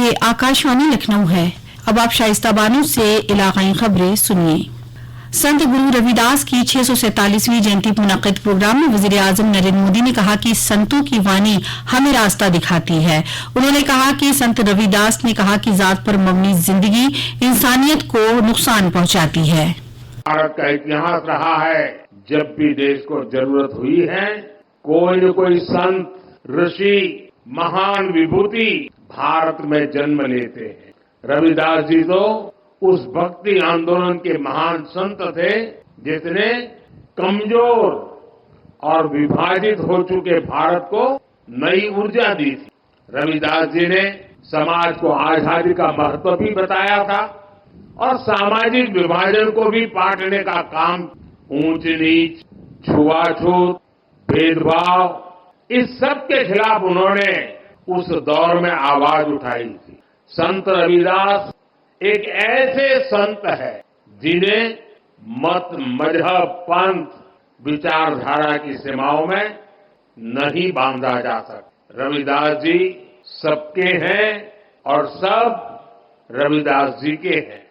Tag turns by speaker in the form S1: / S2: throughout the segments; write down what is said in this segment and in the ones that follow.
S1: ये आकाशवाणी लखनऊ है। अब आप शाइस्ता बानो से इलाकाई खबरें सुनिए। संत गुरु रविदास की 647वीं जयंती मुनक़्क़िद प्रोग्राम में वज़ीर आज़म नरेंद्र मोदी ने कहा कि संतों की वाणी हमें रास्ता दिखाती है। उन्होंने कहा कि संत रविदास ने कहा कि जात पर मबनी जिंदगी इंसानियत को नुकसान पहुंचाती है।
S2: भारत का इतिहास रहा है, जब भी देश को जरूरत हुई है, कोई न कोई संत, ऋषि, महान विभूति भारत में जन्म लेते हैं। रविदास जी तो उस भक्ति आंदोलन के महान संत थे जिसने कमजोर और विभाजित हो चुके भारत को नई ऊर्जा दी थी। रविदास जी ने समाज को आजादी का महत्व भी बताया था और सामाजिक विभाजन को भी पाटने का काम, ऊंच नीच, छुआछूत, भेदभाव, इस सब के खिलाफ उन्होंने उस दौर में आवाज उठाई थी। संत रविदास एक ऐसे संत है जिन्हें मत, मजहब, पंथ, विचारधारा की सीमाओं में नहीं बांधा जा सकता। रविदास जी सबके हैं और सब रविदास जी के हैं।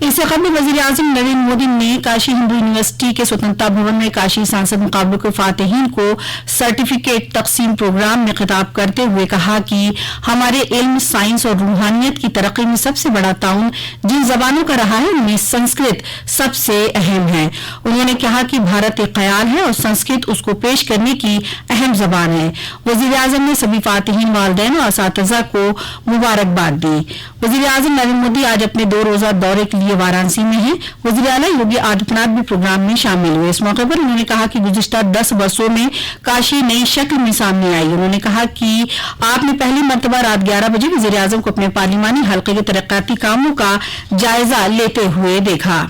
S1: इससे कबल वज़ीर आज़म नरेंद्र मोदी ने काशी हिंदू यूनिवर्सिटी के स्वतंत्रता भवन में काशी सांसद मुकाबलों के फातिहीन को सर्टिफिकेट तकसीम प्रोग्राम में खिताब करते हुए कहा कि हमारे इल्म, साइंस और रूहानियत की तरक्की में सबसे बड़ा ताउन जिन जबानों का रहा है उनमें संस्कृत सबसे अहम है। उन्होंने कहा कि भारत एक ख्याल है और संस्कृत उसको पेश करने की अहम जबान है। वज़ीर आज़म ने सभी फातिहीन वालिदैन और असातिज़ा को मुबारकबाद दी। वज़ीर आज़म नरेंद्र मोदी आज अपने 2 रोजा दौरे के लिए वाराणसी में हैं। वज़ीर आला योगी आदित्यनाथ भी प्रोग्राम में शामिल हुए। इस मौके पर उन्होंने कहा कि गुज़िश्ता 10 वर्षों में काशी नई शक्ल में सामने आई। उन्होंने कहा कि आपने पहली मर्तबा रात 11 बजे वज़ीर आज़म को अपने पार्लिमानी हल्के के तरक्याती कामों का जायजा लेते हुए देखा।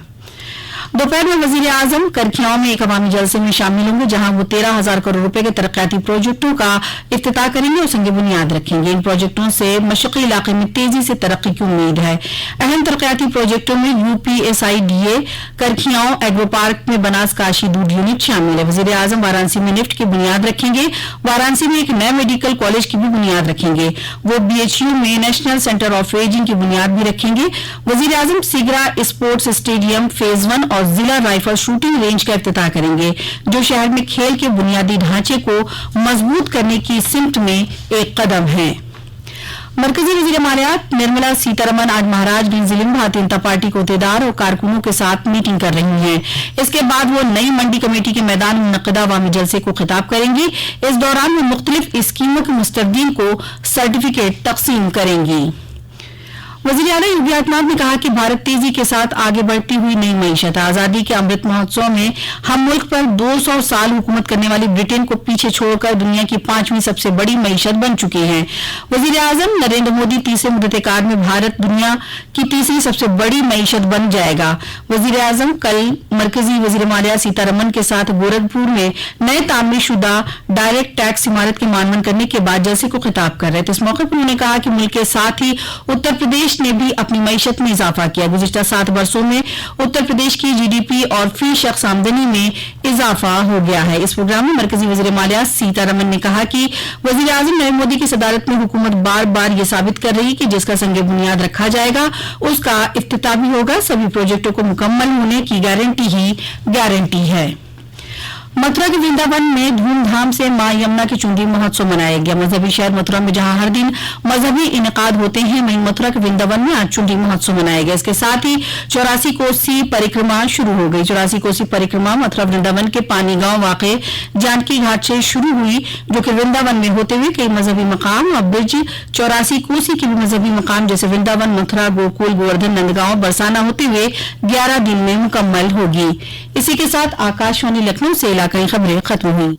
S1: दोपहर में वज़ीर आज़म करखियाओं में एक अवामी जलसे में शामिल होंगे, जहां वो 13,000 करोड़ रुपए के तरक्याती प्रोजेक्टों का इफ्तिताह करेंगे और संग बुनियाद रखेंगे। इन प्रोजेक्टों से मशरक़ी इलाके में तेजी से तरक्की की उम्मीद है। अहम तरक्याती प्रोजेक्टों में UPSIDA, करखियाओं एग्रो पार्क में बनास काशी दूध यूनिट शामिल है। वज़ीर आज़म वाराणसी में निफ्ट की बुनियाद रखेंगे। वाराणसी में एक नए मेडिकल कॉलेज की भी बुनियाद रखेंगे। वो BHU में नेशनल सेंटर ऑफ एजिंग की बुनियाद भी रखेंगे। वज़ीर आज़म सिगरा स्पोर्ट्स स्टेडियम फेज 1 और जिला राइफल शूटिंग रेंज का इफ्तिताह करेंगे, जो शहर में खेल के बुनियादी ढांचे को मजबूत करने की सिमत में एक कदम है। मरकजी वज़ीर मालियात निर्मला सीतारमण आज महाराजगंज जिले में भारतीय जनता पार्टी के अहदेदार और कारकुनों के साथ मीटिंग कर रही हैं। इसके बाद वो नई मंडी कमेटी के मैदान में मुनक़्क़िदा अवामी जलसे को खिताब करेंगी। इस दौरान वो मुख्तलिफ स्कीमों के मुस्तफ़ीदीन को सर्टिफिकेट तकसीम करेंगी। वज़ीर आला योगी आदित्यनाथ ने कहा कि भारत तेजी के साथ आगे बढ़ती हुई नई मईशत है। आजादी के अमृत महोत्सव में हम मुल्क पर 200 साल हुकूमत करने वाली ब्रिटेन को पीछे छोड़कर दुनिया की 5वीं सबसे बड़ी मईशत बन चुके हैं। वज़ीर आज़म नरेंद्र मोदी तीसरे मुद्दत-ए-कार में भारत दुनिया की तीसरी सबसे बड़ी मईशत बन जाएगा। वज़ीर आज़म कल मरकजी वज़ीर मालियात सीतारमण के साथ गोरखपुर में नए तामीरशुदा डायरेक्ट टैक्स इमारत के मानवन करने के बाद जलसे को खिताब कर रहे थे। इस मौके पर उन्होंने कहा कि मुल्क के साथ ही उत्तर प्रदेश ने भी अपनी मईशत में इजाफा किया। गुज़िश्ता 7 वर्षों में उत्तर प्रदेश की GDP और फी शख्स आमदनी में इजाफा हो गया है। इस प्रोग्राम में मरकजी वज़ीर मालियात सीतारमण ने कहा कि वज़ीर आज़म नरेंद्र मोदी की सदारत में हुकूमत बार बार ये साबित कर रही है कि जिसका संगे बुनियाद रखा जाएगा उसका इफ्तिताह भी होगा। सभी प्रोजेक्टों को मुकम्मल होने की गारंटी ही गारंटी है। मथुरा के वृंदावन में धूमधाम से मां यमुना की चुंडी महोत्सव मनाया गया। मजहबी शहर मथुरा में जहां हर दिन मजहबी इनकाद होते हैं, वहीं मथुरा के वृंदावन में आज चुंडी महोत्सव मनाया गया। इसके साथ ही 84 कोसी परिक्रमा शुरू हो गई। 84 कोसी परिक्रमा मथुरा वृंदावन के पानी गांव वाक़े जानकी घाट से शुरू हुई, जो कि वृंदावन में होते हुए कई मजहबी मकाम और ब्रिज 84 कोसी के भी मजहबी मकाम जैसे वृंदावन, मथुरा, गोकुल, गोवर्धन, नंदगांव, बरसाना होते हुए 11 दिन में मुकम्मल होगी। इसी के साथ आकाशवाणी लखनऊ से इलाकाई खबरें खत्म हुई।